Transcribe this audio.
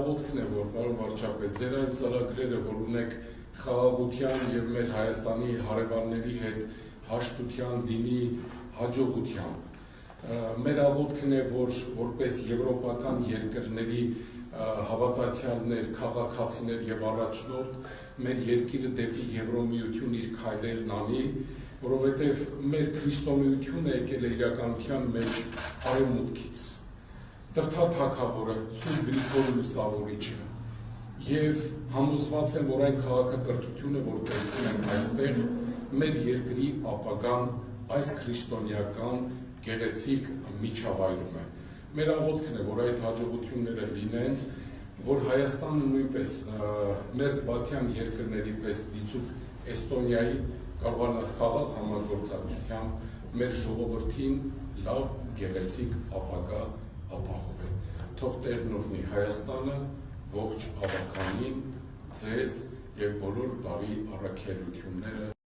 Ոտքն է, որ պարոն վարչապետ, ձեր այն ծրագրերը, որ ունեք խաղաղության և մեր Հայաստանի հարևանների հետ հաշտության, դինի հաջողության, մեր աղոթքն է, որ որպես եվրոպական երկրների հավատացյալներ, քաղաքացիներ և առաջնորդ մեր երկիրը դեպի Եվրոմիություն իր քայլերն անի, որովհետև մեր քրիստոնեությունը եկել է իրականության մեջ արևմուտքից։ Դրդա թագավորը, Սուրբ Գրիգոր Լուսավորիչը և համոզված եմ, որ այն քաղաքակրթությունը, որ տեսնում ենք այստեղ, մեր երկրի ապագան այս քրիստոնեական գեղեցիկ միջավայրում է։ Մեր աղոթքն է, որ այդ հաջողությունները լինեն, որ Հայաստանը նույնպես մերձ բալթյան երկրների պես դիցուք Էստոնիայի կարողանա խաղաղ համագործակցությամբ մեր ժողովրդին լավ գեղեցիկ ապագա ապահովել։ Թող Տերն օրհնի Հայաստանը, ողջ ավականին, ձեզ և բոլոր բարի առաքելությունները